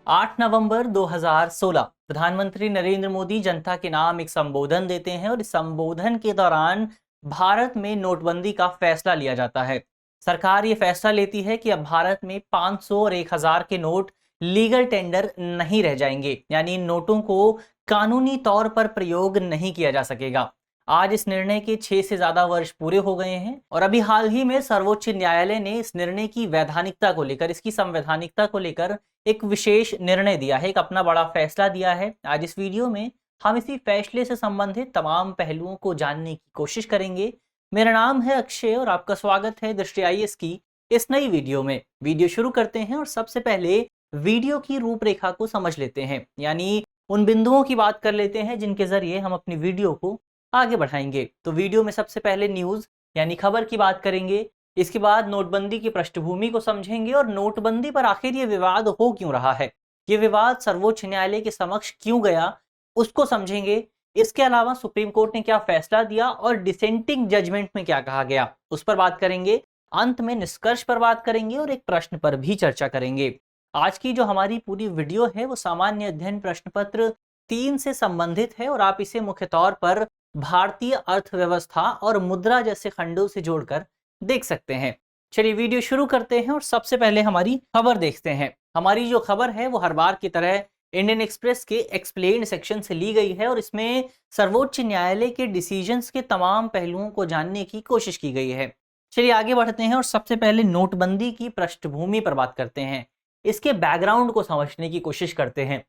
8 नवंबर 2016 प्रधानमंत्री नरेंद्र मोदी जनता के नाम एक संबोधन देते हैं और इस संबोधन के दौरान भारत में नोटबंदी का फैसला लिया जाता है। सरकार ये फैसला लेती है कि अब भारत में 500 और 1000 के नोट लीगल टेंडर नहीं रह जाएंगे, यानी इन नोटों को कानूनी तौर पर प्रयोग नहीं किया जा सकेगा। आज इस निर्णय के 6 से ज्यादा वर्ष पूरे हो गए हैं और अभी हाल ही में सर्वोच्च न्यायालय ने इस निर्णय की वैधानिकता को लेकर, इसकी संवैधानिकता को लेकर एक विशेष निर्णय दिया है, एक अपना बड़ा फैसला दिया है। आज इस वीडियो में हम इसी फैसले से संबंधित तमाम पहलुओं को जानने की कोशिश करेंगे। मेरा नाम है अक्षय और आपका स्वागत है दृष्टि आईएएस की इस नई वीडियो में। वीडियो शुरू करते हैं और सबसे पहले वीडियो की रूपरेखा को समझ लेते हैं, यानी उन बिंदुओं की बात कर लेते हैं जिनके जरिए हम अपनी वीडियो को आगे बढ़ाएंगे। तो वीडियो में सबसे पहले न्यूज यानी खबर की बात करेंगे, इसके बाद नोटबंदी की पृष्ठभूमि को समझेंगे और नोटबंदी पर आखिर ये विवाद हो क्यों रहा है, ये विवाद सर्वोच्च न्यायालय के समक्ष क्यों गया, उसको समझेंगे। इसके अलावा सुप्रीम कोर्ट ने क्या फैसला दिया और डिसेंटिंग जजमेंट में क्या कहा गया, उस पर बात करेंगे। अंत में निष्कर्ष पर बात करेंगे और एक प्रश्न पर भी चर्चा करेंगे। आज की जो हमारी पूरी वीडियो है वो सामान्य अध्ययन प्रश्न पत्र 3 से संबंधित है और आप इसे मुख्य तौर पर भारतीय अर्थव्यवस्था और मुद्रा जैसे खंडों से जोड़कर देख सकते हैं। चलिए वीडियो शुरू करते हैं और सबसे पहले हमारी खबर देखते हैं। हमारी जो खबर है वो हर बार की तरह इंडियन एक्सप्रेस के एक्सप्लेन्ड सेक्शन से ली गई है और इसमें सर्वोच्च न्यायालय के डिसीजंस के तमाम पहलुओं को जानने की कोशिश की गई है। चलिए आगे बढ़ते हैं और सबसे पहले नोटबंदी की पृष्ठभूमि पर बात करते हैं, इसके बैकग्राउंड को समझने की कोशिश करते हैं।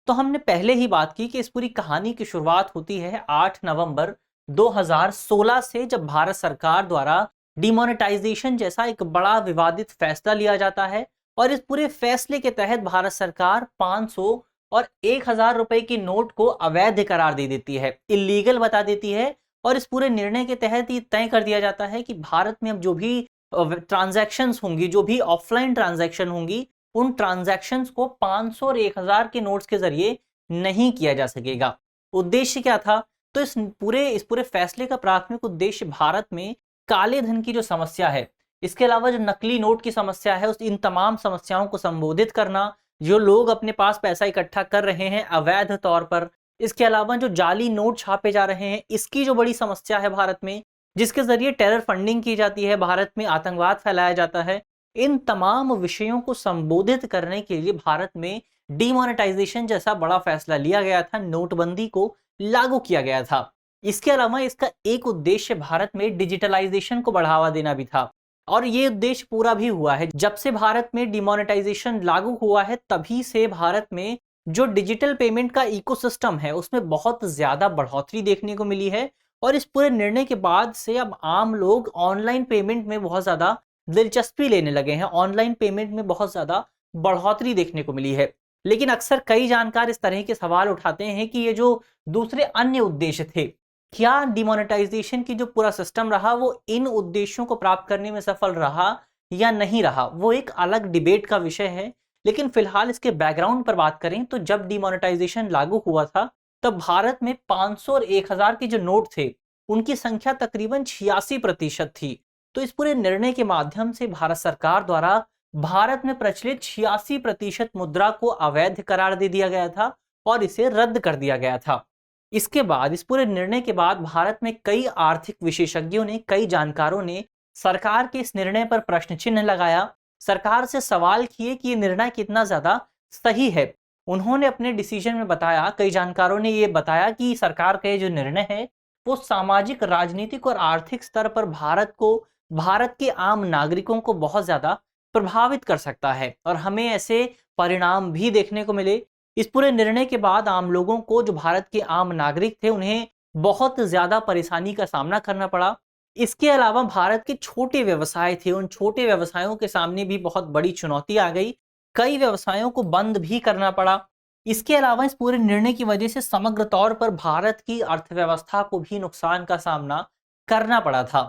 तो हमने पहले ही बात की कि इस पूरी कहानी की शुरुआत होती है 8 नवंबर 2016 से, जब भारत सरकार द्वारा डिमोनेटाइजेशन जैसा एक बड़ा विवादित फैसला लिया जाता है और इस पूरे फैसले के तहत भारत सरकार 500 और 1000 रुपए की नोट को अवैध करार दे देती है, इलीगल बता देती है। और इस पूरे निर्णय के तहत ये तय कर दिया जाता है कि भारत में अब जो भी ट्रांजैक्शंस होंगी, जो भी ऑफलाइन ट्रांजैक्शन होंगी, उन ट्रांजैक्शंस को 500 और 1000 के नोट्स के जरिए नहीं किया जा सकेगा। उद्देश्य क्या था? तो इस पूरे फैसले का प्राथमिक उद्देश्य भारत में काले धन की जो समस्या है, इसके अलावा जो नकली नोट की समस्या है, इन तमाम समस्याओं को संबोधित करना। जो लोग अपने पास पैसा इकट्ठा कर रहे हैं अवैध तौर पर, इसके अलावा जो जाली नोट छापे जा रहे हैं, इसकी जो बड़ी समस्या है भारत में, जिसके जरिए टेरर फंडिंग की जाती है, भारत में आतंकवाद फैलाया जाता है, इन तमाम विषयों को संबोधित करने के लिए भारत में डिमोनेटाइजेशन जैसा बड़ा फैसला लिया गया था, नोटबंदी को लागू किया गया था। इसके अलावा इसका एक उद्देश्य भारत में डिजिटलाइजेशन को बढ़ावा देना भी था और ये उद्देश्य पूरा भी हुआ है। जब से भारत में डिमोनेटाइजेशन लागू हुआ है, तभी से भारत में जो डिजिटल पेमेंट का इकोसिस्टम है उसमें बहुत ज्यादा बढ़ोतरी देखने को मिली है। और इस पूरे निर्णय के बाद से अब आम लोग ऑनलाइन पेमेंट में बहुत ज्यादा दिलचस्पी लेने लगे हैं, ऑनलाइन पेमेंट में बहुत ज्यादा बढ़ोतरी देखने को मिली है। लेकिन अक्सर कई जानकार इस तरह के सवाल उठाते हैं कि ये जो दूसरे अन्य उद्देश्य थे, क्या डिमोनेटाइजेशन की जो पूरा सिस्टम रहा वो इन उद्देश्यों को प्राप्त करने में सफल रहा या नहीं रहा, वो एक अलग डिबेट का विषय है। लेकिन फिलहाल इसके बैकग्राउंड पर बात करें तो जब डिमोनेटाइजेशन लागू हुआ था तब भारत में 500 और 1000 के जो नोट थे उनकी संख्या तकरीबन 86% थी। तो इस पूरे निर्णय के माध्यम से भारत सरकार द्वारा भारत में प्रचलित 86% मुद्रा को अवैध करार दे दिया गया था और इसे रद्द कर दिया गया था। इसके बाद, इस पूरे निर्णय के बाद भारत में कई आर्थिक विशेषज्ञों ने, कई जानकारों ने सरकार के इस निर्णय पर प्रश्न चिन्ह लगाया, सरकार से सवाल किए कि ये निर्णय कितना ज्यादा सही है। उन्होंने अपने डिसीजन में बताया, कई जानकारों ने ये बताया कि सरकार का ये जो निर्णय है वो सामाजिक, राजनीतिक और आर्थिक स्तर पर भारत के आम नागरिकों को बहुत ज्यादा प्रभावित कर सकता है और हमें ऐसे परिणाम भी देखने को मिले। इस पूरे निर्णय के बाद आम लोगों को, जो भारत के आम नागरिक थे, उन्हें बहुत ज्यादा परेशानी का सामना करना पड़ा। इसके अलावा भारत के छोटे व्यवसाय थे, उन छोटे व्यवसायों के सामने भी बहुत बड़ी चुनौती आ गई, कई व्यवसायों को बंद भी करना पड़ा। इसके अलावा इस पूरे निर्णय की वजह से समग्र तौर पर भारत की अर्थव्यवस्था को भी नुकसान का सामना करना पड़ा था।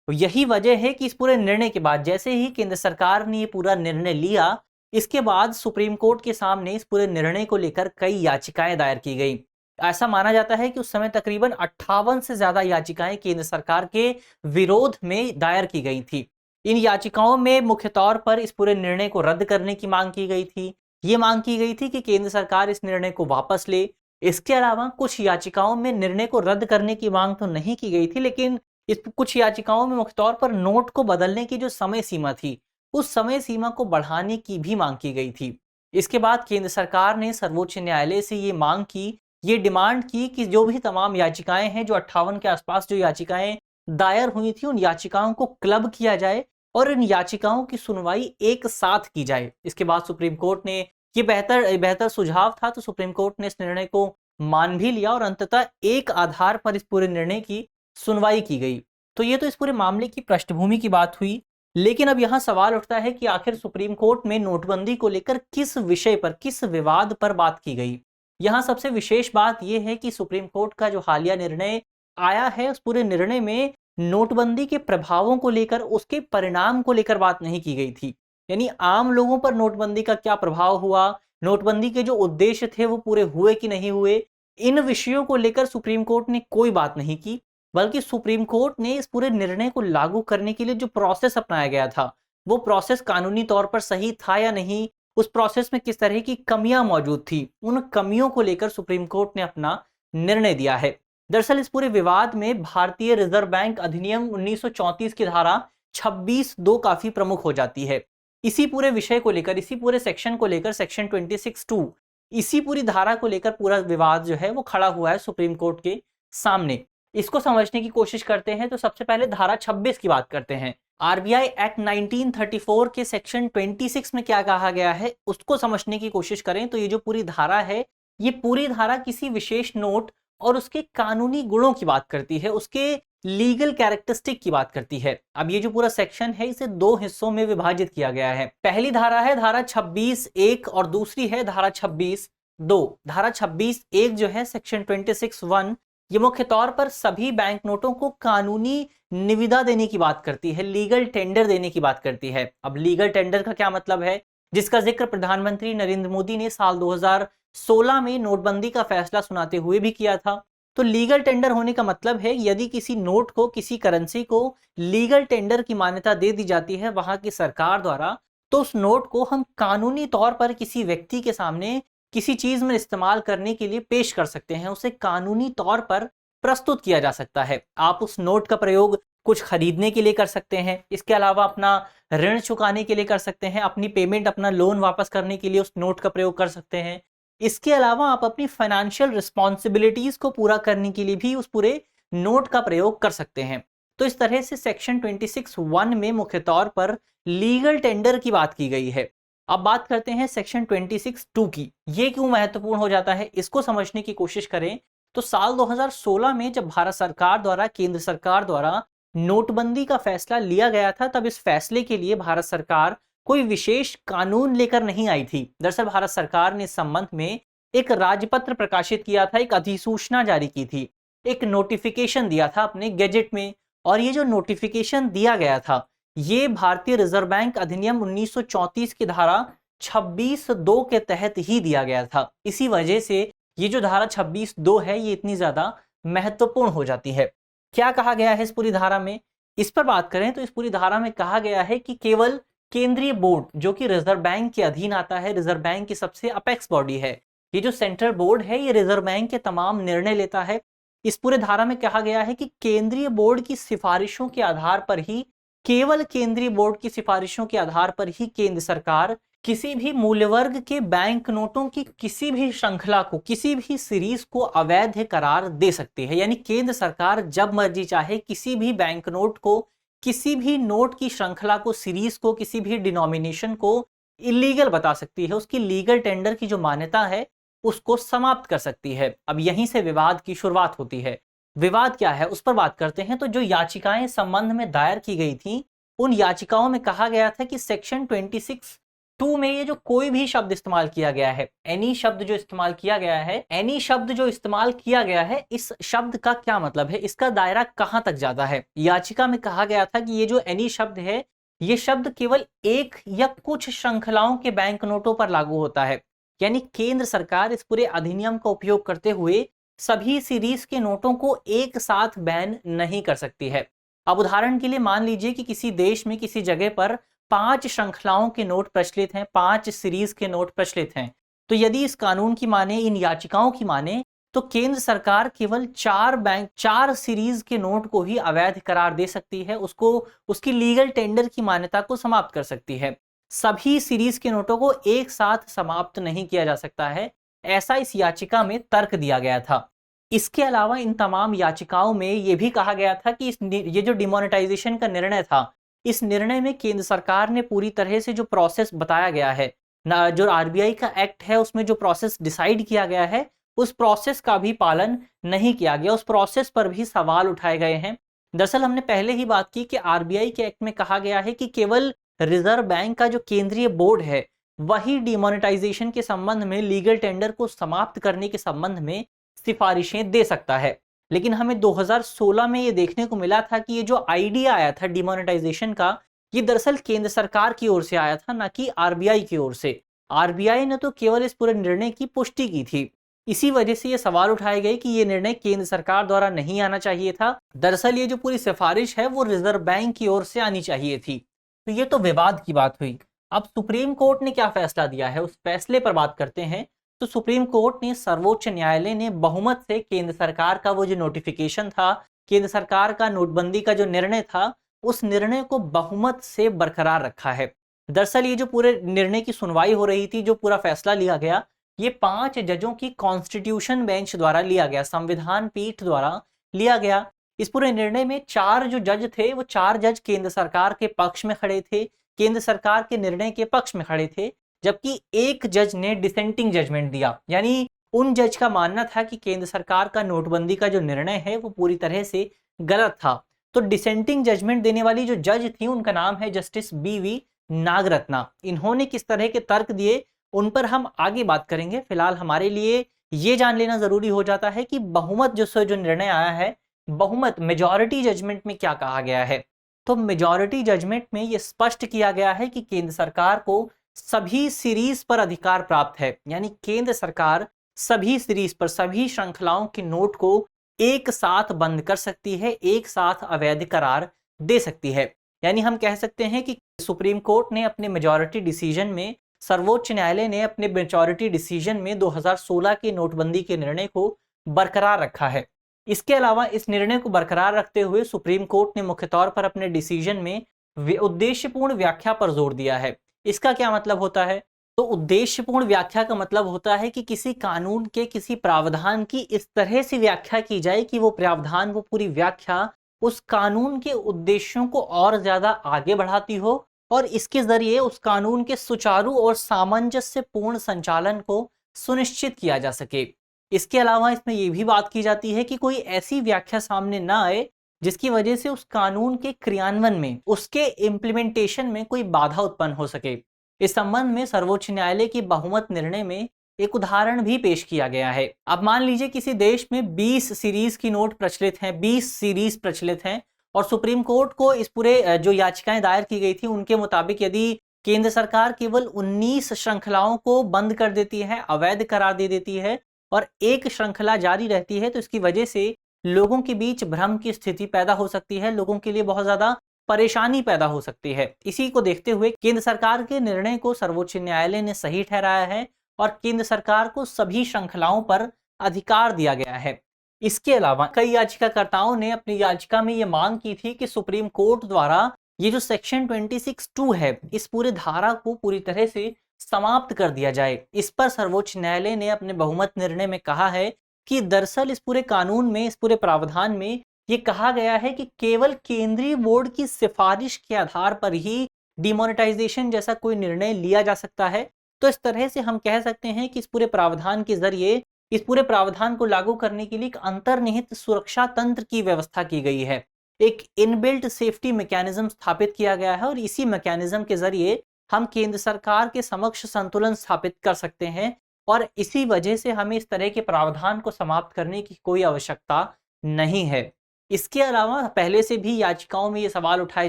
तो यही वजह है कि इस पूरे निर्णय के बाद, जैसे ही केंद्र सरकार ने ये पूरा निर्णय लिया, इसके बाद सुप्रीम कोर्ट के सामने इस पूरे निर्णय को लेकर कई याचिकाएं दायर की गई। ऐसा माना जाता है कि उस समय तकरीबन 58 से ज्यादा याचिकाएं केंद्र सरकार के विरोध में दायर की गई थी। इन याचिकाओं में मुख्य तौर पर इस पूरे निर्णय को रद्द करने की मांग की गई थी, ये मांग की गई थी कि केंद्र सरकार इस निर्णय को वापस ले। इसके अलावा कुछ याचिकाओं में निर्णय को रद्द करने की मांग तो नहीं की गई थी, लेकिन इस कुछ याचिकाओं में मुख्य तौर पर नोट को बदलने की जो समय सीमा थी, उस समय सीमा को बढ़ाने की भी मांग की गई थी। इसके बाद केंद्र सरकार ने सर्वोच्च न्यायालय से ये मांग की, ये डिमांड की कि जो भी तमाम याचिकाएं हैं, जो 58 के आसपास जो याचिकाएं दायर हुई थी, उन याचिकाओं को क्लब किया जाए और इन याचिकाओं की सुनवाई एक साथ की जाए। इसके बाद सुप्रीम कोर्ट ने ये बेहतर सुझाव था, तो सुप्रीम कोर्ट ने इस निर्णय को मान भी लिया और अंततः एक आधार पर इस पूरे निर्णय की सुनवाई की गई। तो ये तो इस पूरे मामले की पृष्ठभूमि की बात हुई, लेकिन अब यहाँ सवाल उठता है कि आखिर सुप्रीम कोर्ट में नोटबंदी को लेकर किस विषय पर, किस विवाद पर बात की गई। यहाँ सबसे विशेष बात यह है कि सुप्रीम कोर्ट का जो हालिया निर्णय आया है, उस पूरे निर्णय में नोटबंदी के प्रभावों को लेकर, उसके परिणाम को लेकर बात नहीं की गई थी। यानी आम लोगों पर नोटबंदी का क्या प्रभाव हुआ, नोटबंदी के जो उद्देश्य थे वो पूरे हुए कि नहीं हुए, इन विषयों को लेकर सुप्रीम कोर्ट ने कोई बात नहीं की। बल्कि सुप्रीम कोर्ट ने इस पूरे निर्णय को लागू करने के लिए जो प्रोसेस अपनाया गया था, वो प्रोसेस कानूनी तौर पर सही था या नहीं, उस प्रोसेस में किस तरह की कमियां मौजूद थी, उन कमियों को लेकर सुप्रीम कोर्ट ने अपना निर्णय दिया है। दरअसल इस पूरे विवाद में भारतीय रिजर्व बैंक अधिनियम 1934 की धारा 26(2) काफी प्रमुख हो जाती है। इसी पूरे विषय को लेकर, इसी पूरे सेक्शन को लेकर, सेक्शन 26(2), इसी पूरी धारा को लेकर पूरा विवाद जो है वो खड़ा हुआ है सुप्रीम कोर्ट के सामने। इसको समझने की कोशिश करते हैं तो सबसे पहले धारा 26 की बात करते हैं। आरबीआई एक्ट 1934 के सेक्शन 26 में क्या कहा गया है, उसको समझने की कोशिश करें तो ये जो पूरी धारा है, ये पूरी धारा किसी विशेष नोट और उसके कानूनी गुणों की बात करती है, उसके लीगल कैरेक्टरिस्टिक की बात करती है। अब ये जो पूरा सेक्शन है, इसे दो हिस्सों में विभाजित किया गया है। पहली धारा है धारा 26(1) और दूसरी है धारा 26(2). धारा 26(1) जो है सेक्शन 26(1), ये मुख्य तौर पर सभी बैंक नोटों को कानूनी निविदा देने की बात करती है, लीगल टेंडर देने की बात करती है। अब लीगल टेंडर का क्या मतलब है, जिसका जिक्र प्रधानमंत्री नरेंद्र मोदी ने साल 2016 में नोटबंदी का फैसला सुनाते हुए भी किया था। तो लीगल टेंडर होने का मतलब है यदि किसी नोट को, किसी करेंसी को लीगल टेंडर की मान्यता दे दी जाती है वहां की सरकार द्वारा, तो उस नोट को हम कानूनी तौर पर किसी व्यक्ति के सामने किसी चीज में इस्तेमाल करने के लिए पेश कर सकते हैं, उसे कानूनी तौर पर प्रस्तुत किया जा सकता है। आप उस नोट का प्रयोग कुछ खरीदने के लिए कर सकते हैं, इसके अलावा अपना ऋण चुकाने के लिए कर सकते हैं, अपनी पेमेंट, अपना लोन वापस करने के लिए उस नोट का प्रयोग कर सकते हैं। इसके अलावा आप अपनी फाइनेंशियल रिस्पॉन्सिबिलिटीज को पूरा करने के लिए भी उस पूरे नोट का प्रयोग कर सकते हैं। तो इस तरह से सेक्शन 26(1) में मुख्य तौर पर लीगल टेंडर की बात की गई है। अब बात करते हैं सेक्शन 26(2) की। ये क्यों महत्वपूर्ण हो जाता है, इसको समझने की कोशिश करें तो साल 2016 में जब भारत सरकार द्वारा, केंद्र सरकार द्वारा नोटबंदी का फैसला लिया गया था, तब इस फैसले के लिए भारत सरकार कोई विशेष कानून लेकर नहीं आई थी। दरअसल भारत सरकार ने इस संबंध में एक राजपत्र प्रकाशित किया था, एक अधिसूचना जारी की थी, एक नोटिफिकेशन दिया था अपने गैजेट में। और ये जो नोटिफिकेशन दिया गया था, ये भारतीय रिजर्व बैंक अधिनियम 1934 की धारा 26(2) के तहत ही दिया गया था। इसी वजह से ये जो धारा 26(2) है, ये इतनी ज्यादा महत्वपूर्ण हो जाती है। क्या कहा गया है इस पूरी धारा में, इस पर बात करें तो इस पूरी धारा में कहा गया है कि केवल केंद्रीय बोर्ड, जो कि रिजर्व बैंक के अधीन आता है, रिजर्व बैंक की सबसे अपेक्स बॉडी है, ये जो सेंट्रल बोर्ड है, ये रिजर्व बैंक के तमाम निर्णय लेता है। इस पूरे धारा में कहा गया है कि केंद्रीय बोर्ड की सिफारिशों के आधार पर ही, केवल केंद्रीय बोर्ड की सिफारिशों के आधार पर ही केंद्र सरकार किसी भी मूल्यवर्ग के बैंक नोटों की किसी भी श्रृंखला को, किसी भी सीरीज को अवैध करार दे सकती है। यानी केंद्र सरकार जब मर्जी चाहे किसी भी बैंक नोट को, किसी भी नोट की श्रृंखला को, सीरीज को, किसी भी डिनोमिनेशन को इलीगल बता सकती है, उसकी लीगल टेंडर की जो मान्यता है उसको समाप्त कर सकती है। अब यहीं से विवाद की शुरुआत होती है। विवाद क्या है उस पर बात करते हैं। तो जो याचिकाएं संबंध में दायर की गई थी, उन याचिकाओं में कहा गया था कि सेक्शन 26(2) में ये जो कोई भी शब्द इस्तेमाल किया गया है, एनी शब्द जो इस्तेमाल किया गया है, एनी शब्द जो इस्तेमाल किया गया है, इस शब्द का क्या मतलब है, इसका दायरा कहां तक जाता है। याचिका में कहा गया था कि ये जो एनी शब्द है, ये शब्द केवल एक या कुछ श्रृंखलाओं के बैंक नोटों पर लागू होता है। यानी केंद्र सरकार इस पूरे अधिनियम का उपयोग करते हुए सभी सीरीज के नोटों को एक साथ बैन नहीं कर सकती है। अब उदाहरण के लिए मान लीजिए कि किसी देश में, किसी जगह पर 5 श्रृंखलाओं के नोट प्रचलित हैं, 5 सीरीज के नोट प्रचलित हैं। तो यदि इस कानून की माने, इन याचिकाओं की माने, तो केंद्र सरकार केवल 4 सीरीज के नोट को ही अवैध करार दे सकती है, उसको उसकी लीगल टेंडर की मान्यता को समाप्त कर सकती है। सभी सीरीज के नोटों को एक साथ समाप्त नहीं किया जा सकता है, ऐसा इस याचिका में तर्क दिया गया था। इसके अलावा इन तमाम याचिकाओं में यह भी कहा गया था कि ये जो डिमोनेटाइजेशन का निर्णय था, इस निर्णय में केंद्र सरकार ने पूरी तरह से जो प्रोसेस बताया गया है ना, जो आरबीआई का एक्ट है उसमें जो प्रोसेस डिसाइड किया गया है, उस प्रोसेस का भी पालन नहीं किया गया, उस प्रोसेस पर भी सवाल उठाए गए हैं। दरअसल हमने पहले ही बात की कि आरबीआई के एक्ट में कहा गया है कि केवल रिजर्व बैंक का जो केंद्रीय बोर्ड है वही डिमोनेटाइजेशन के संबंध में, लीगल टेंडर को समाप्त करने के संबंध में सिफारिशें दे सकता है। लेकिन हमें 2016 में ये देखने को मिला था कि ये जो आइडिया आया था डिमोनेटाइजेशन का, ये दरअसल केंद्र सरकार की ओर से आया था, ना कि आरबीआई की ओर से। आरबीआई ने तो केवल इस पूरे निर्णय की पुष्टि की थी। इसी वजह से ये सवाल उठाए गए कि ये निर्णय केंद्र सरकार द्वारा नहीं आना चाहिए था। दरअसल ये जो पूरी सिफारिश है वो रिजर्व बैंक की ओर से आनी चाहिए थी। तो ये तो विवाद की बात हुई। अब सुप्रीम कोर्ट ने क्या फैसला दिया है, उस फैसले पर बात करते हैं। तो सुप्रीम कोर्ट ने, सर्वोच्च न्यायालय ने बहुमत से केंद्र सरकार का वो जो नोटिफिकेशन था, केंद्र सरकार का नोटबंदी का जो निर्णय था, उस निर्णय को बहुमत से बरकरार रखा है। दरअसल ये जो पूरे निर्णय की सुनवाई हो रही थी, जो पूरा फैसला लिया गया, ये 5 जजों की कॉन्स्टिट्यूशन बेंच द्वारा लिया गया, संविधान पीठ द्वारा लिया गया। इस पूरे निर्णय में 4 जो जज थे, वो 4 जज केंद्र सरकार के पक्ष में खड़े थे, केंद्र सरकार के निर्णय के पक्ष में खड़े थे, जबकि एक जज ने डिसेंटिंग जजमेंट दिया। यानी उन जज का मानना था कि केंद्र सरकार का नोटबंदी का जो निर्णय है वो पूरी तरह से गलत था। तो डिसेंटिंग जजमेंट देने वाली जो जज थी, उनका नाम है जस्टिस बीवी नागरत्ना। इन्होंने किस तरह के तर्क दिए, उन पर हम आगे बात करेंगे। फिलहाल हमारे लिए ये जान लेना जरूरी हो जाता है कि बहुमत जो निर्णय आया है, बहुमत मेजॉरिटी जजमेंट में क्या कहा गया है। तो मेजॉरिटी जजमेंट में ये स्पष्ट किया गया है कि केंद्र सरकार को सभी सीरीज पर अधिकार प्राप्त है। यानी केंद्र सरकार सभी सीरीज पर, सभी श्रृंखलाओं के नोट को एक साथ बंद कर सकती है, एक साथ अवैध करार दे सकती है। यानी हम कह सकते हैं कि सुप्रीम कोर्ट ने अपने मेजॉरिटी डिसीजन में, सर्वोच्च न्यायालय ने अपने मेजॉरिटी डिसीजन में 2016 के नोटबंदी के निर्णय को बरकरार रखा है। इसके अलावा इस निर्णय को बरकरार रखते हुए सुप्रीम कोर्ट ने मुख्य तौर पर अपने डिसीजन में उद्देश्यपूर्ण व्याख्या पर जोर दिया है। इसका क्या मतलब होता है? तो उद्देश्यपूर्ण व्याख्या का मतलब होता है कि किसी कानून के किसी प्रावधान की इस तरह से व्याख्या की जाए कि वो प्रावधान, वो पूरी व्याख्या उस कानून के उद्देश्यों को और ज्यादा आगे बढ़ाती हो और इसके जरिए उस कानून के सुचारू और सामंजस्यपूर्ण संचालन को सुनिश्चित किया जा सके। इसके अलावा इसमें यह भी बात की जाती है कि कोई ऐसी व्याख्या सामने ना आए जिसकी वजह से उस कानून के क्रियान्वयन में, उसके इम्प्लीमेंटेशन में कोई बाधा उत्पन्न हो सके। इस संबंध में सर्वोच्च न्यायालय की बहुमत निर्णय में एक उदाहरण भी पेश किया गया है। अब मान लीजिए किसी देश में 20 सीरीज की नोट प्रचलित हैं, 20 सीरीज प्रचलित हैं और सुप्रीम कोर्ट को इस पूरे जो याचिकाएं दायर की गई थी उनके मुताबिक यदि केंद्र सरकार केवल 19 श्रृंखलाओं को बंद कर देती है, अवैध करार दे देती है और एक श्रृंखला जारी रहती है, तो इसकी वजह से लोगों के बीच भ्रम की स्थिति पैदा हो सकती है, लोगों के लिए बहुत ज्यादा परेशानी पैदा हो सकती है। इसी को देखते हुए केंद्र सरकार के निर्णय को सर्वोच्च न्यायालय ने सही ठहराया है और केंद्र सरकार को सभी श्रृंखलाओं पर अधिकार दिया गया है। इसके अलावा कई याचिकाकर्ताओं ने अपनी याचिका में यह मांग की थी कि सुप्रीम कोर्ट द्वारा ये जो सेक्शन 26(2) है, इस पूरे धारा को पूरी तरह से समाप्त कर दिया जाए। इस पर सर्वोच्च न्यायालय ने अपने बहुमत निर्णय में कहा है कि दरअसल इस पूरे कानून में, इस पूरे प्रावधान में ये कहा गया है कि केवल केंद्रीय बोर्ड की सिफारिश के आधार पर ही डिमोनेटाइजेशन जैसा कोई निर्णय लिया जा सकता है। तो इस तरह से हम कह सकते हैं कि इस पूरे प्रावधान के जरिए, इस पूरे प्रावधान को लागू करने के लिए एक अंतर्निहित सुरक्षा तंत्र की व्यवस्था की गई है, एक इनबिल्ट सेफ्टी मैकेनिज्म स्थापित किया गया है और इसी मैकेनिज्म के जरिए हम केंद्र सरकार के समक्ष संतुलन स्थापित कर सकते हैं और इसी वजह से हमें इस तरह के प्रावधान को समाप्त करने की कोई आवश्यकता नहीं है। इसके अलावा पहले से भी याचिकाओं में ये सवाल उठाए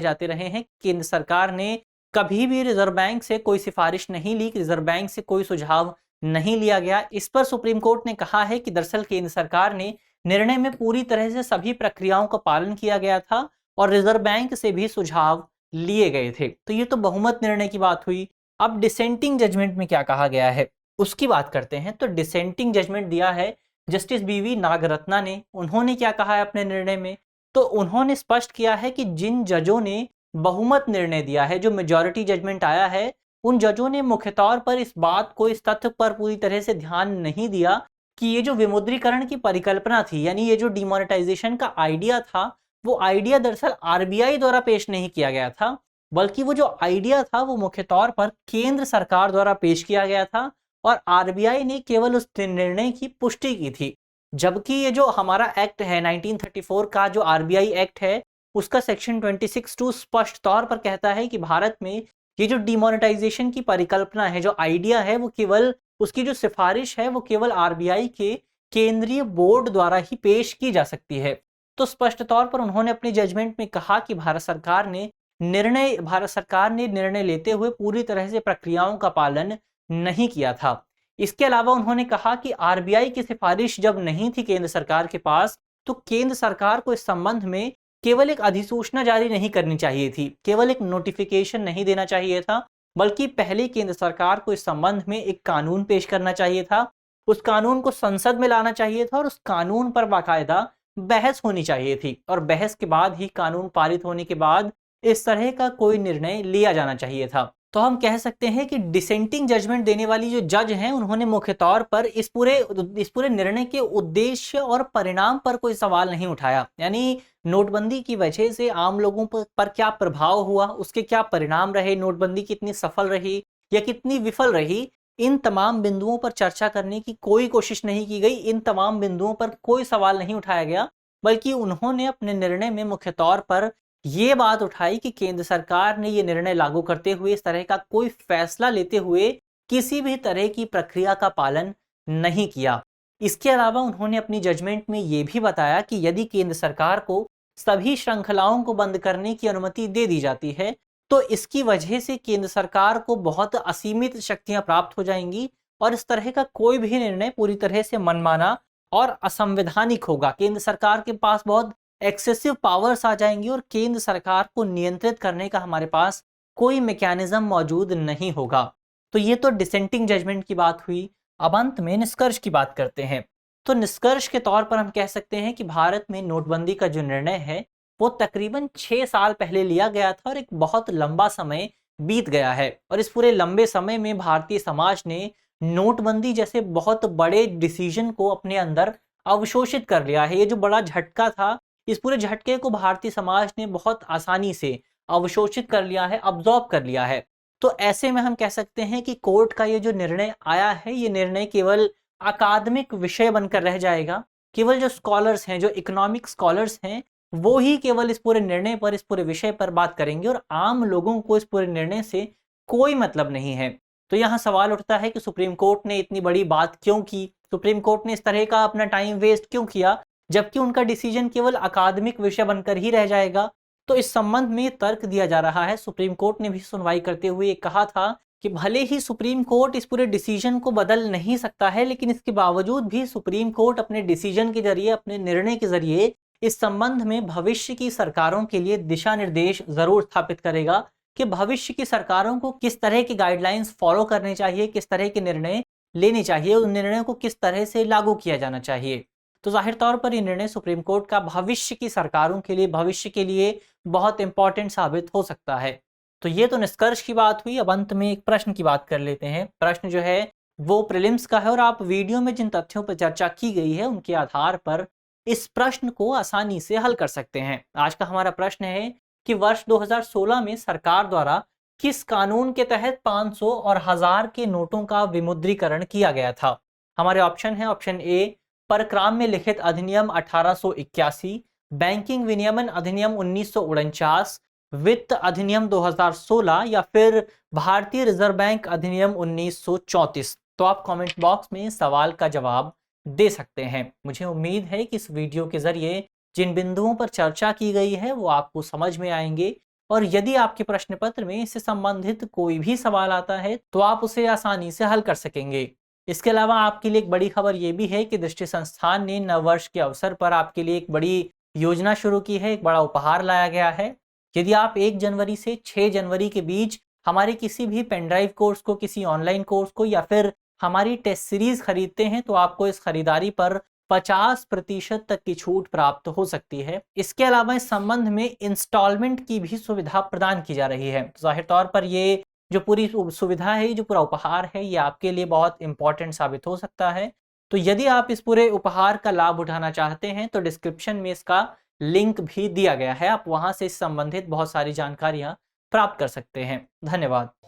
जाते रहे हैं, केंद्र सरकार ने कभी भी रिजर्व बैंक से कोई सिफारिश नहीं ली, रिजर्व बैंक से कोई सुझाव नहीं लिया गया। इस पर सुप्रीम कोर्ट ने कहा है कि दरअसल केंद्र सरकार ने निर्णय में पूरी तरह से सभी प्रक्रियाओं का पालन किया गया था और रिजर्व बैंक से भी सुझाव लिए गए थे। तो ये तो बहुमत निर्णय की बात हुई। अब डिसेंटिंग जजमेंट में क्या कहा गया है उसकी बात करते हैं। तो डिसेंटिंग जजमेंट दिया है जस्टिस बीवी नागरत्ना ने। उन्होंने क्या कहा है अपने निर्णय में? तो उन्होंने स्पष्ट किया है कि जिन जजों ने बहुमत निर्णय दिया है, जो मेजॉरिटी जजमेंट आया है, उन जजों ने मुख्य तौर पर इस बात को, इस तथ्य पर पूरी तरह से ध्यान नहीं दिया कि ये जो विमुद्रीकरण की परिकल्पना थी, यानी ये जो डिमोनेटाइजेशन का आइडिया था, वो आइडिया दरअसल आरबीआई द्वारा पेश नहीं किया गया था, बल्कि वो जो आइडिया था वो मुख्य तौर पर केंद्र सरकार द्वारा पेश किया गया था और आरबीआई ने केवल उस निर्णय की पुष्टि की थी। जबकि ये जो हमारा एक्ट है 1934 का, जो आरबीआई एक्ट है, उसका सेक्शन 26(2) स्पष्ट तौर पर कहता है कि भारत में ये जो डिमोनेटाइजेशन की परिकल्पना है, जो आइडिया है, वो केवल, उसकी जो सिफारिश है वो केवल आरबीआई के केंद्रीय बोर्ड द्वारा ही पेश की जा सकती है। तो स्पष्ट तौर पर उन्होंने अपने जजमेंट में कहा कि भारत सरकार ने निर्णय लेते हुए पूरी तरह से प्रक्रियाओं का पालन नहीं किया था। इसके अलावा उन्होंने कहा कि आरबीआई की सिफारिश जब नहीं थी केंद्र सरकार के पास, तो केंद्र सरकार को इस संबंध में केवल एक अधिसूचना जारी नहीं करनी चाहिए थी, केवल एक नोटिफिकेशन नहीं देना चाहिए था, बल्कि पहले केंद्र सरकार को इस संबंध में एक कानून पेश करना चाहिए था, उस कानून को संसद में लाना चाहिए था और उस कानून पर बाकायदा बहस होनी चाहिए थी, और बहस के बाद ही, कानून पारित होने के बाद इस तरह का कोई निर्णय लिया जाना चाहिए था। तो हम कह सकते हैं कि डिसेंटिंग जजमेंट देने वाली जो जज हैं, उन्होंने मुख्य तौर पर इस पूरे निर्णय के उद्देश्य और परिणाम पर कोई सवाल नहीं उठाया। यानी नोटबंदी की वजह से आम लोगों पर क्या प्रभाव हुआ, उसके क्या परिणाम रहे, नोटबंदी कितनी सफल रही या कितनी विफल रही, इन तमाम बिंदुओं पर चर्चा करने की कोई कोशिश नहीं की गई, इन तमाम बिंदुओं पर कोई सवाल नहीं उठाया गया, बल्कि उन्होंने अपने निर्णय में मुख्य तौर पर ये बात उठाई कि केंद्र सरकार ने ये निर्णय लागू करते हुए, इस तरह का कोई फैसला लेते हुए, किसी भी तरह की प्रक्रिया का पालन नहीं किया। इसके अलावा उन्होंने अपनी जजमेंट में ये भी बताया कि यदि केंद्र सरकार को सभी श्रृंखलाओं को बंद करने की अनुमति दे दी जाती है, तो इसकी वजह से केंद्र सरकार को बहुत असीमित शक्तियां प्राप्त हो जाएंगी और इस तरह का कोई भी निर्णय पूरी तरह से मनमाना और असंवैधानिक होगा। केंद्र सरकार के पास बहुत एक्सेसिव पावर्स आ जाएंगी और केंद्र सरकार को नियंत्रित करने का हमारे पास कोई मैकेनिज्म मौजूद नहीं होगा। तो ये तो डिसेंटिंग जजमेंट की बात हुई। अब अंत में निष्कर्ष की बात करते हैं। तो निष्कर्ष के तौर पर हम कह सकते हैं कि भारत में नोटबंदी का जो निर्णय है वो तकरीबन 6 साल पहले लिया गया था और एक बहुत लंबा समय बीत गया है, और इस पूरे लंबे समय में भारतीय समाज ने नोटबंदी जैसे बहुत बड़े डिसीजन को अपने अंदर अवशोषित कर लिया है। ये जो बड़ा झटका था, इस पूरे झटके को भारतीय समाज ने बहुत आसानी से अवशोषित कर लिया है, अब्जॉर्ब कर लिया है। तो ऐसे में हम कह सकते हैं कि कोर्ट का ये जो निर्णय आया है, ये निर्णय केवल अकादमिक विषय बनकर रह जाएगा। केवल जो स्कॉलर्स हैं, जो इकोनॉमिक स्कॉलर्स हैं, वो ही केवल इस पूरे निर्णय पर, इस पूरे विषय पर बात करेंगे और आम लोगों को इस पूरे निर्णय से कोई मतलब नहीं है। तो यहाँ सवाल उठता है कि सुप्रीम कोर्ट ने इतनी बड़ी बात क्यों की? सुप्रीम कोर्ट ने इस तरह का अपना टाइम वेस्ट क्यों किया, जबकि उनका डिसीजन केवल अकादमिक विषय बनकर ही रह जाएगा? तो इस संबंध में तर्क दिया जा रहा है। सुप्रीम कोर्ट ने भी सुनवाई करते हुए कहा था कि भले ही सुप्रीम कोर्ट इस पूरे डिसीजन को बदल नहीं सकता है, लेकिन इसके बावजूद भी सुप्रीम कोर्ट अपने डिसीजन के जरिए, अपने निर्णय के जरिए इस संबंध में भविष्य की सरकारों के लिए दिशा निर्देश जरूर स्थापित करेगा कि भविष्य की सरकारों को किस तरह की गाइडलाइंस फॉलो करने चाहिए, किस तरह के निर्णय लेने चाहिए, उन निर्णयों को किस तरह से लागू किया जाना चाहिए। तो जाहिर तौर पर ये निर्णय सुप्रीम कोर्ट का भविष्य की सरकारों के लिए, भविष्य के लिए बहुत इंपॉर्टेंट साबित हो सकता है। तो ये तो निष्कर्ष की बात हुई। अब अंत में एक प्रश्न की बात कर लेते हैं। प्रश्न जो है वो प्रीलिम्स का है और आप वीडियो में जिन तथ्यों पर चर्चा की गई है उनके आधार पर इस प्रश्न को आसानी से हल कर सकते हैं। आज का हमारा प्रश्न है कि वर्ष 2016 में सरकार द्वारा किस कानून के तहत 500 और 1000 के नोटों का विमुद्रीकरण किया गया था? हमारे ऑप्शन है, ऑप्शन ए परक्राम में लिखित अधिनियम 1881, बैंकिंग विनियमन अधिनियम 1949, वित्त अधिनियम 2016 या फिर भारतीय रिजर्व बैंक अधिनियम 1934। तो आप कमेंट बॉक्स में सवाल का जवाब दे सकते हैं। मुझे उम्मीद है कि इस वीडियो के जरिए जिन बिंदुओं पर चर्चा की गई है वो आपको समझ में आएंगे, और यदि आपके प्रश्न पत्र में इससे संबंधित कोई भी सवाल आता है तो आप उसे आसानी से हल कर सकेंगे। इसके अलावा आपके लिए एक बड़ी खबर ये भी है कि दृष्टि संस्थान ने नववर्ष के अवसर पर आपके लिए एक बड़ी योजना शुरू की है, एक बड़ा उपहार लाया गया है। यदि आप 1 जनवरी से 6 जनवरी के बीच हमारे किसी भी पेनड्राइव कोर्स को, किसी ऑनलाइन कोर्स को या फिर हमारी टेस्ट सीरीज खरीदते हैं तो आपको इस खरीदारी पर 50% तक की छूट प्राप्त हो सकती है। इसके अलावा इस संबंध में इंस्टॉलमेंट की भी सुविधा प्रदान की जा रही है। तो जाहिर तौर पर ये जो पूरी सुविधा है, जो पूरा उपहार है, ये आपके लिए बहुत इंपॉर्टेंट साबित हो सकता है। तो यदि आप इस पूरे उपहार का लाभ उठाना चाहते हैं तो डिस्क्रिप्शन में इसका लिंक भी दिया गया है, आप वहां से संबंधित बहुत सारी जानकारियां प्राप्त कर सकते हैं। धन्यवाद।